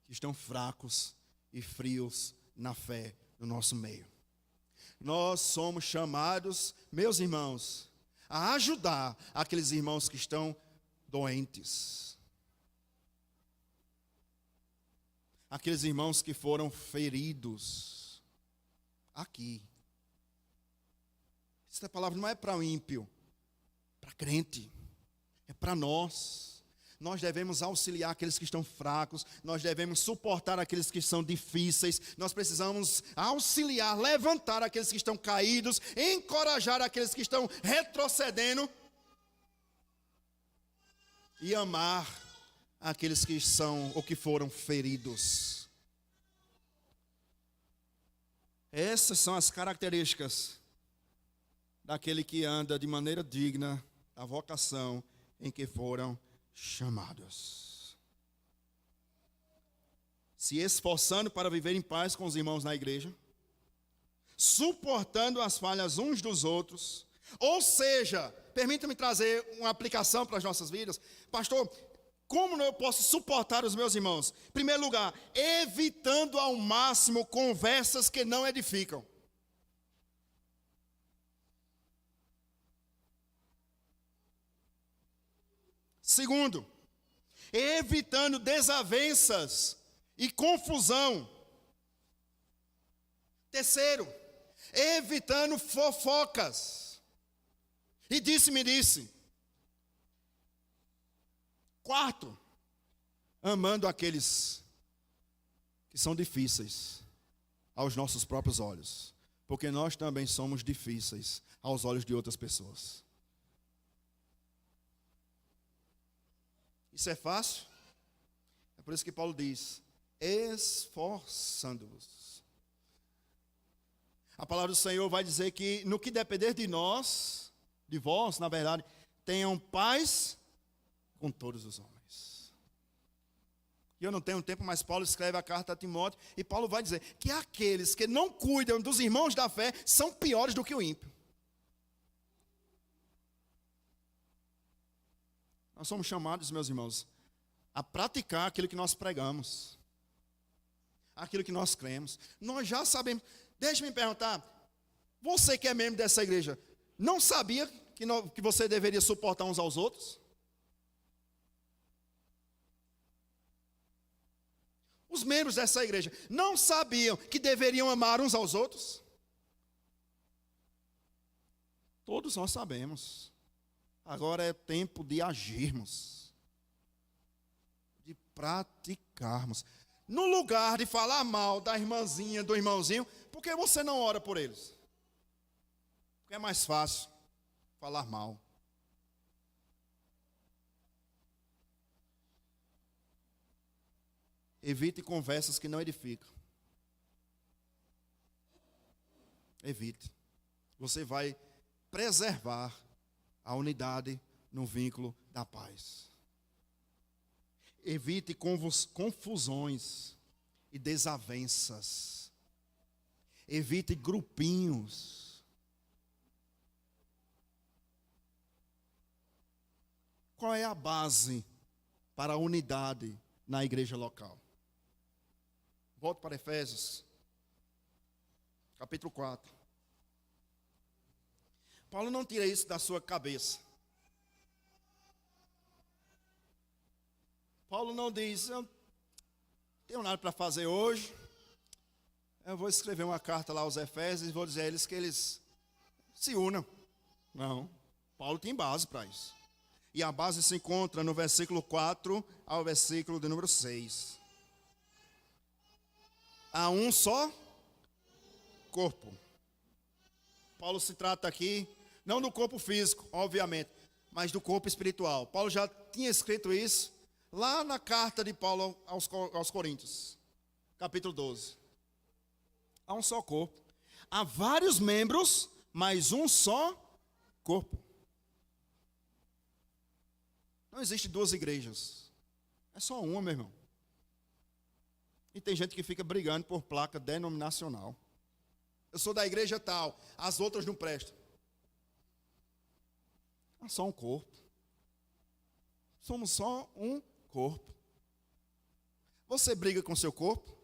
que estão fracos e frios na fé no nosso meio. Nós somos chamados, meus irmãos, a ajudar aqueles irmãos que estão doentes. Aqueles irmãos que foram feridos. Aqui. Essa palavra não é para o ímpio, para crente, é para nós. Nós devemos auxiliar aqueles que estão fracos, nós devemos suportar aqueles que são difíceis, nós precisamos auxiliar, levantar aqueles que estão caídos, encorajar aqueles que estão retrocedendo e amar aqueles que são ou que foram feridos. Essas são as características daquele que anda de maneira digna da vocação em que foram chamados. Se esforçando para viver em paz com os irmãos na igreja, suportando as falhas uns dos outros, ou seja, permita-me trazer uma aplicação para as nossas vidas. Pastor, como eu posso suportar os meus irmãos? Em primeiro lugar, evitando ao máximo conversas que não edificam. Segundo, evitando desavenças e confusão. Terceiro, evitando fofocas. E disse-me disse. Quarto, amando aqueles que são difíceis aos nossos próprios olhos, porque nós também somos difíceis aos olhos de outras pessoas. Isso é fácil? É por isso que Paulo diz, esforçando-vos. A palavra do Senhor vai dizer que no que depender de nós, de vós, na verdade, tenham paz com todos os homens. E eu não tenho tempo, mas Paulo escreve a carta a Timóteo, e Paulo vai dizer que aqueles que não cuidam dos irmãos da fé são piores do que o ímpio. Nós somos chamados, meus irmãos, a praticar aquilo que nós pregamos, aquilo que nós cremos. Nós já sabemos. Deixe-me perguntar, você que é membro dessa igreja, não sabia que você deveria suportar uns aos outros? Os membros dessa igreja não sabiam que deveriam amar uns aos outros? Todos nós sabemos. Agora é tempo de agirmos, de praticarmos. no lugar de falar mal da irmãzinha, do irmãozinho, por que você não ora por eles? Porque é mais fácil falar mal. Evite conversas que não edificam. Evite. Você vai preservar a unidade no vínculo da paz. Evite confusões e desavenças. Evite grupinhos. Qual é a base para a unidade na igreja local? Volto para Efésios, capítulo 4. Paulo não tira isso da sua cabeça. Paulo não diz, eu não tenho nada para fazer hoje, eu vou escrever uma carta lá aos Efésios e vou dizer a eles que eles se unam. Não, Paulo tem base para isso. E a base se encontra no versículo 4 ao versículo de número 6. Há um só corpo. Paulo se trata aqui, não do corpo físico, obviamente, mas do corpo espiritual. Paulo já tinha escrito isso lá na carta de Paulo aos Coríntios, capítulo 12. Há um só corpo. Há vários membros, mas um só corpo. Não existe duas igrejas. É só uma, meu irmão. E tem gente que fica brigando por placa denominacional. Eu sou da igreja tal, as outras não prestam. É só um corpo. Somos só um corpo. Você briga com seu corpo?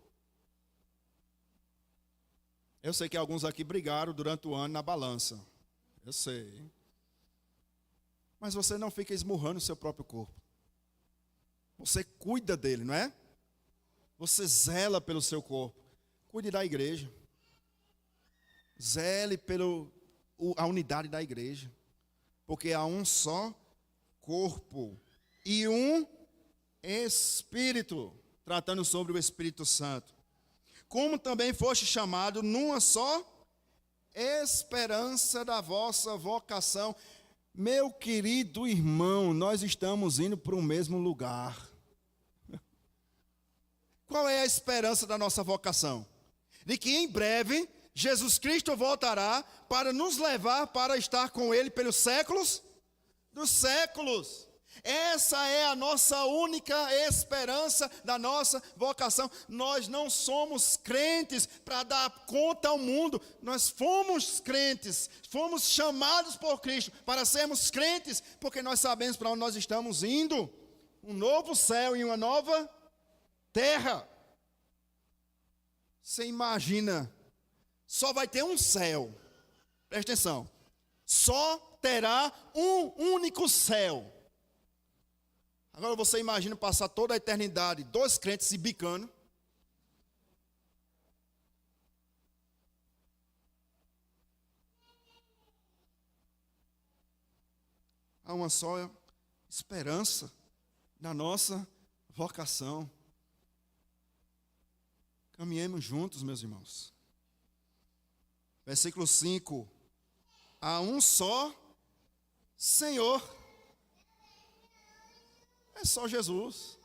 Eu sei que alguns aqui brigaram durante o ano na balança. Eu sei. Mas você não fica esmurrando o seu próprio corpo. Você cuida dele, não é? Você zela pelo seu corpo. Cuide da igreja. Zele pela unidade da igreja. Porque há um só corpo e um Espírito, tratando sobre o Espírito Santo. Como também foste chamado numa só esperança da vossa vocação. Meu querido irmão, nós estamos indo para o mesmo lugar. Qual é a esperança da nossa vocação? De que em breve Jesus Cristo voltará para nos levar para estar com Ele pelos séculos dos séculos. Essa é a nossa única esperança da nossa vocação. Nós não somos crentes para dar conta ao mundo. Nós fomos crentes, fomos chamados por Cristo para sermos crentes, porque nós sabemos para onde nós estamos indo. Um novo céu e uma nova terra. Você imagina, só vai ter um céu. Presta atenção. Só terá um único céu. Agora você imagina passar toda a eternidade, dois crentes se bicando. Há uma só esperança na nossa vocação. Caminhemos juntos, meus irmãos. Versículo 5. Há um só Senhor. É só Jesus.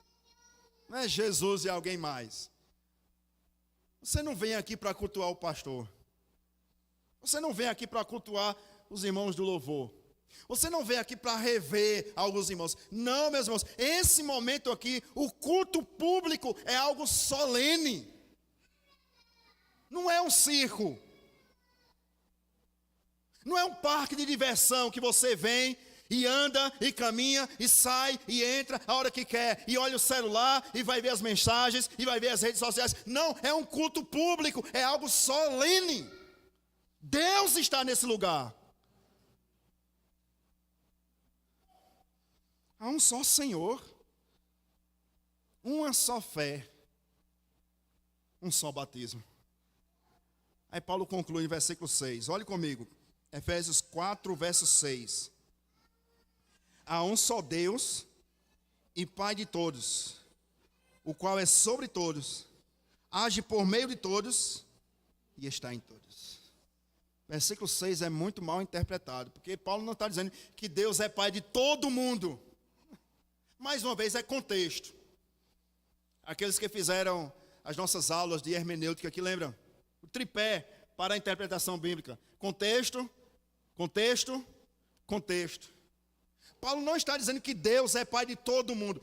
Não é Jesus e alguém mais. Você não vem aqui para cultuar o pastor. Você não vem aqui para cultuar os irmãos do louvor. Você não vem aqui para rever alguns irmãos. Não, meus irmãos. Esse momento aqui, o culto público é algo solene. Não é um circo. Não é um parque de diversão que você vem e anda, e caminha, e sai, e entra a hora que quer, e olha o celular, e vai ver as mensagens, e vai ver as redes sociais. Não, é um culto público, é algo solene. Deus está nesse lugar. Há um só Senhor, uma só fé, um só batismo. Aí Paulo conclui em versículo 6, olhe comigo, Efésios 4, verso 6. Há um só Deus e Pai de todos, o qual é sobre todos age por meio de todos e está em todos. Versículo 6 é muito mal interpretado, porque Paulo não está dizendo que Deus é pai de todo mundo. Mais uma vez, é contexto. Aqueles que fizeram as nossas aulas de hermenêutica aqui, lembram? O tripé para a interpretação bíblica. Contexto, contexto, contexto. Paulo não está dizendo que Deus é pai de todo mundo.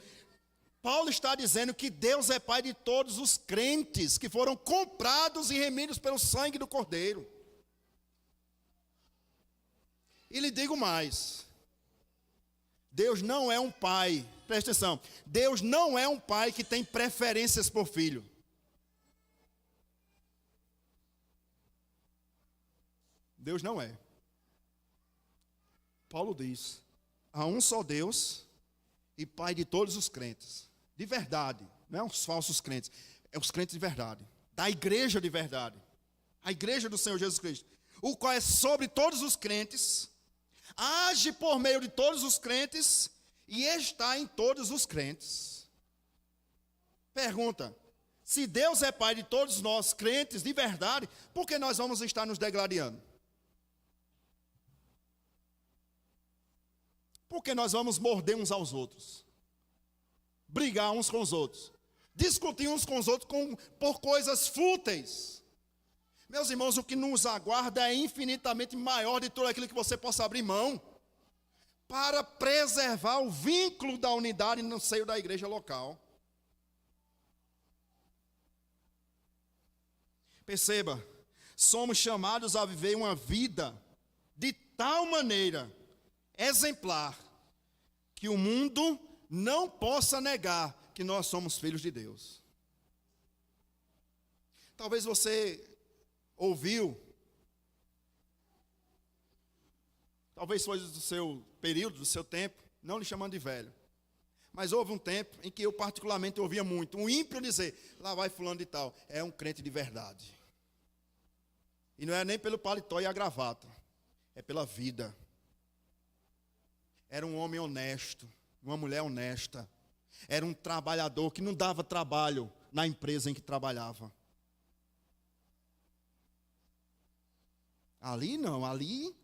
Paulo está dizendo que Deus é pai de todos os crentes que foram comprados e remidos pelo sangue do Cordeiro. E lhe digo mais. Deus não é um pai, presta atenção, Deus não é um pai que tem preferências por filho. Deus não é. Paulo diz, há um só Deus e pai de todos os crentes, de verdade, não é os falsos crentes, é os crentes de verdade, da igreja de verdade, a igreja do Senhor Jesus Cristo, o qual é sobre todos os crentes, age por meio de todos os crentes e está em todos os crentes. Pergunta, se Deus é pai de todos nós crentes de verdade, por que nós vamos estar nos degladiando? Por que nós vamos morder uns aos outros? Brigar uns com os outros? Discutir uns com os outros por coisas fúteis? Meus irmãos, o que nos aguarda é infinitamente maior de tudo aquilo que você possa abrir mão para preservar o vínculo da unidade no seio da igreja local. Perceba, somos chamados a viver uma vida de tal maneira exemplar que o mundo não possa negar que nós somos filhos de Deus. Talvez você ouviu, talvez foi do seu período, do seu tempo, não lhe chamando de velho, mas houve um tempo em que eu particularmente ouvia muito um ímpio dizer, lá vai fulano de tal, é um crente de verdade. E não é nem pelo paletó e a gravata, é pela vida. Era um homem honesto, uma mulher honesta, era um trabalhador que não dava trabalho na empresa em que trabalhava. Ali não, ali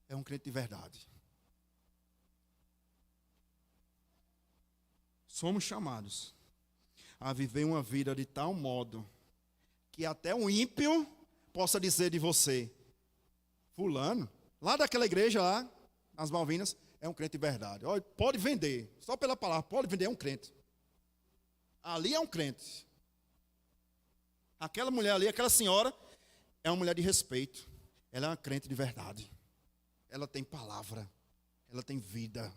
é um crente de verdade. Somos chamados a viver uma vida de tal modo que até um ímpio possa dizer de você, fulano, lá daquela igreja lá, nas Malvinas, é um crente de verdade. Olha, pode vender, só pela palavra, pode vender, é um crente. Ali é um crente. Aquela mulher ali, aquela senhora, é uma mulher de respeito. Ela é uma crente de verdade. Ela tem palavra. Ela tem vida.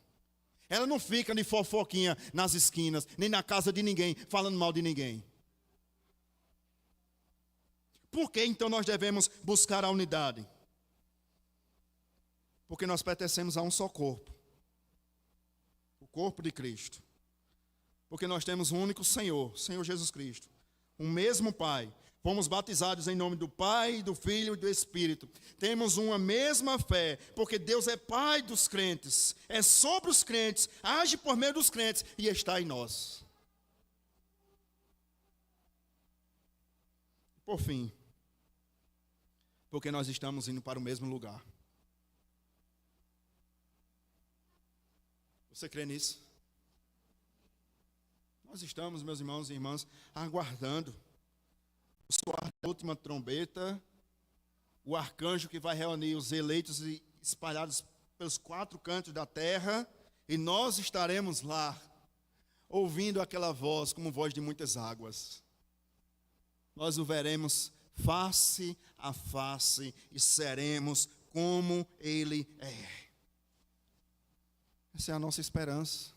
Ela não fica de fofoquinha nas esquinas, nem na casa de ninguém, falando mal de ninguém. Por que então nós devemos buscar a unidade? Porque nós pertencemos a um só corpo. O corpo de Cristo. Porque nós temos um único Senhor, Senhor Jesus Cristo. Um mesmo Pai. Fomos batizados em nome do Pai, do Filho e do Espírito. Temos uma mesma fé, porque Deus é Pai dos crentes, é sobre os crentes, age por meio dos crentes e está em nós. Por fim, porque nós estamos indo para o mesmo lugar. Você crê nisso? Nós estamos, meus irmãos e irmãs, aguardando o soar da última trombeta, o arcanjo que vai reunir os eleitos espalhados pelos 4 cantos da terra, e nós estaremos lá, ouvindo aquela voz como voz de muitas águas. Nós o veremos face a face e seremos como Ele é. Essa é a nossa esperança.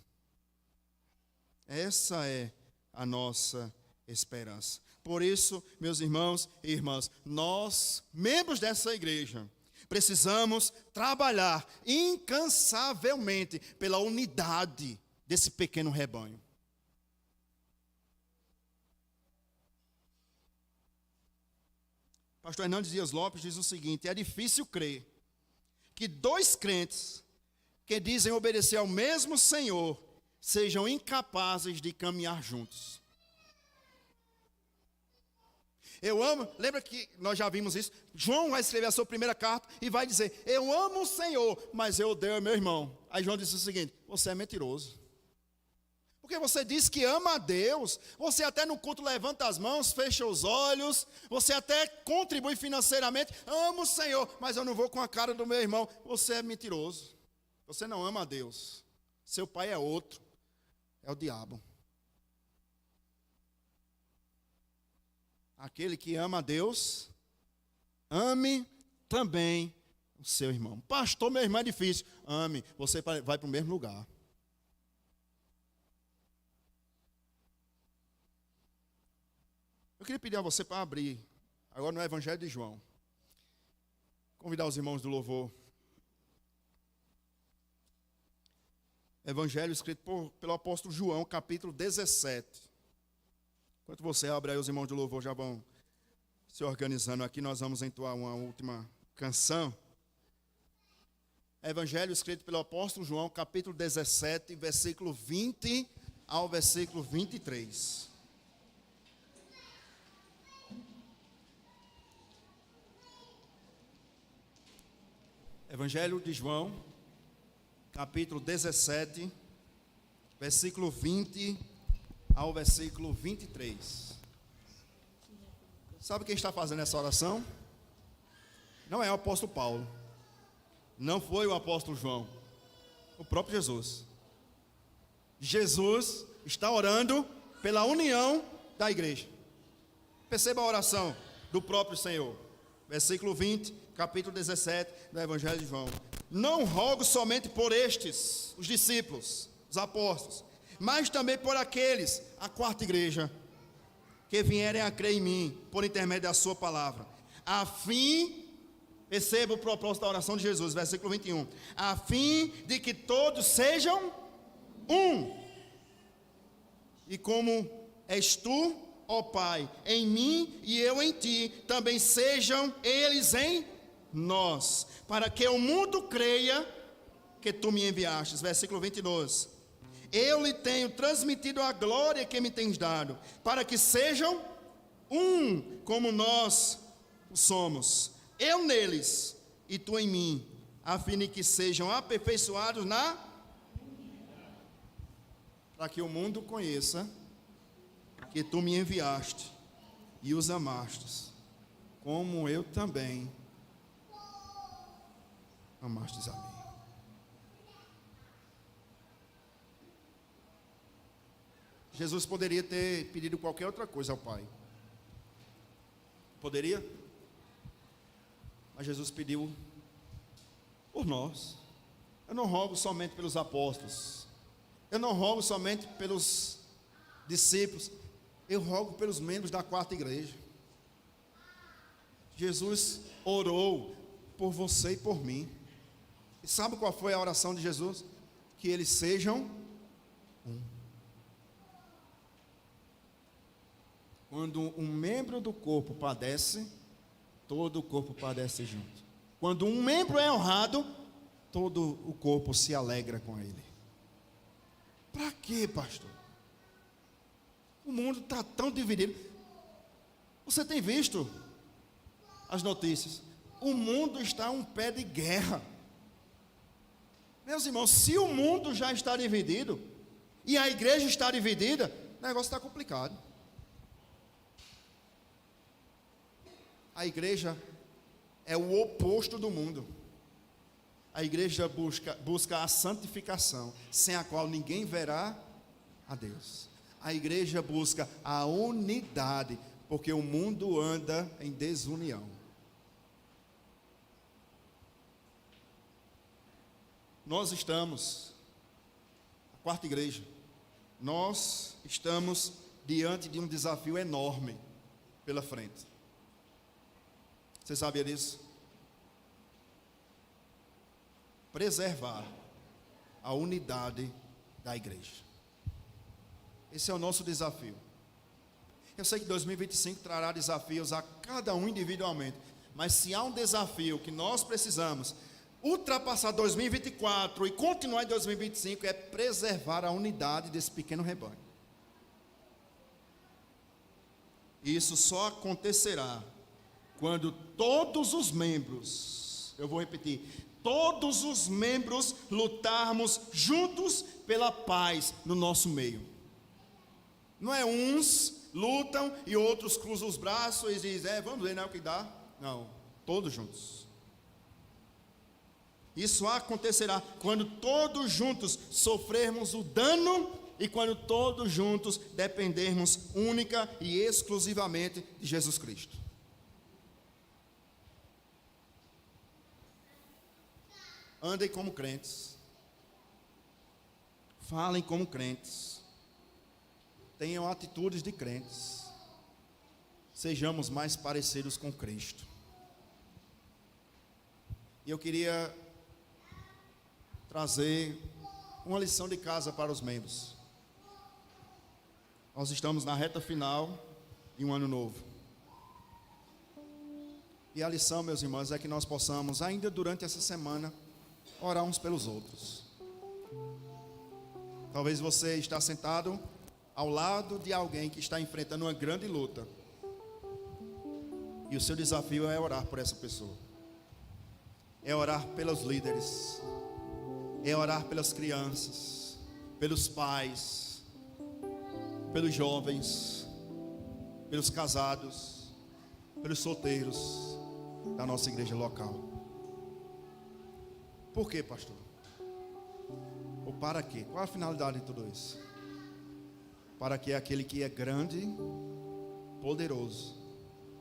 Essa é a nossa esperança. Por isso, meus irmãos e irmãs, nós, membros dessa igreja, precisamos trabalhar incansavelmente pela unidade desse pequeno rebanho. Pastor Hernandes Dias Lopes diz o seguinte: é difícil crer que 2 crentes que dizem obedecer ao mesmo Senhor sejam incapazes de caminhar juntos. Eu amo, lembra que nós já vimos isso? João vai escrever a sua primeira carta e vai dizer: eu amo o Senhor, mas eu odeio meu irmão. Aí João disse o seguinte: você é mentiroso. Porque você diz que ama a Deus, você até no culto levanta as mãos, fecha os olhos, você até contribui financeiramente, amo o Senhor, mas eu não vou com a cara do meu irmão. Você é mentiroso. Você não ama a Deus. Seu pai é outro, é o diabo. Aquele que ama a Deus, ame também o seu irmão. Pastor, meu irmão é difícil. Ame, você vai para o mesmo lugar. Eu queria pedir a você para abrir, agora no Evangelho de João. Convidar os irmãos do louvor. Evangelho escrito pelo apóstolo João, capítulo 17. Enquanto você abre aí, os irmãos do louvor já vão se organizando aqui. Nós vamos entoar uma última canção. Evangelho escrito pelo apóstolo João, capítulo 17, versículo 20 ao versículo 23. Evangelho de João, capítulo 17, versículo 20 ao versículo 23. Sabe quem está fazendo essa oração? Não é o apóstolo Paulo. Não foi o apóstolo João. O próprio Jesus. Jesus está orando pela união da igreja. Perceba a oração do próprio Senhor. Versículo 20, capítulo 17 do Evangelho de João. Não rogo somente por estes, os discípulos, os apóstolos, mas também por aqueles, a quarta igreja, que vierem a crer em mim, por intermédio da sua palavra, a fim, perceba o propósito da oração de Jesus, versículo 21, a fim de que todos sejam um, e como és tu, ó Pai, em mim e eu em ti, também sejam eles em nós, para que o mundo creia que tu me enviastes. Versículo 22. Eu lhe tenho transmitido a glória que me tens dado, para que sejam um, como nós somos. Eu neles e tu em mim, a fim de que sejam aperfeiçoados para que o mundo conheça que tu me enviaste e os amastes, como eu também amastes a mim. Jesus poderia ter pedido qualquer outra coisa ao Pai. Poderia? Mas Jesus pediu por nós. Eu não rogo somente pelos apóstolos. Eu não rogo somente pelos discípulos. Eu rogo pelos membros da quarta igreja. Jesus orou por você e por mim. E sabe qual foi a oração de Jesus? Que eles sejam um. Quando um membro do corpo padece, todo o corpo padece junto. Quando um membro é honrado, todo o corpo se alegra com ele. Para quê, pastor? O mundo está tão dividido. Você tem visto as notícias? O mundo está a um pé de guerra. Meus irmãos, se o mundo já está dividido e a igreja está dividida, o negócio está complicado. A igreja é o oposto do mundo. A igreja busca a santificação, sem a qual ninguém verá a Deus. A igreja busca a unidade, porque o mundo anda em desunião. Nós estamos, a quarta igreja, nós estamos diante de um desafio enorme pela frente. Você sabia disso? Preservar a unidade da igreja. Esse é o nosso desafio. Eu sei que 2025 trará desafios a cada um individualmente, mas se há um desafio que nós precisamos ultrapassar 2024 e continuar em 2025, é preservar a unidade desse pequeno rebanho. Isso só acontecerá quando todos os membros, eu vou repetir, todos os membros lutarmos juntos pela paz no nosso meio. Não é uns lutam e outros cruzam os braços e dizem, vamos ver, não é o que dá. Não, todos juntos. Isso acontecerá quando todos juntos sofrermos o dano e quando todos juntos dependermos única e exclusivamente de Jesus Cristo. Andem como crentes. Falem como crentes. Tenham atitudes de crentes. Sejamos mais parecidos com Cristo. E eu queria trazer uma lição de casa para os membros. Nós estamos na reta final de um ano novo. E a lição, meus irmãos, é que nós possamos, ainda durante essa semana, orar uns pelos outros. Talvez você está sentado ao lado de alguém que está enfrentando uma grande luta. E o seu desafio é orar por essa pessoa. É orar pelos líderes. É orar pelas crianças, pelos pais, pelos jovens, pelos casados, pelos solteiros da nossa igreja local. Por quê, pastor? Ou para quê? Qual a finalidade de tudo isso? Para que aquele que é grande, poderoso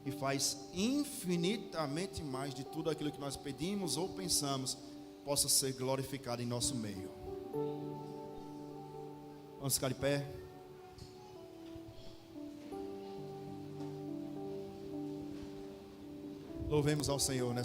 e faz infinitamente mais de tudo aquilo que nós pedimos ou pensamos, possa ser glorificado em nosso meio. Vamos ficar de pé. Louvemos ao Senhor, né?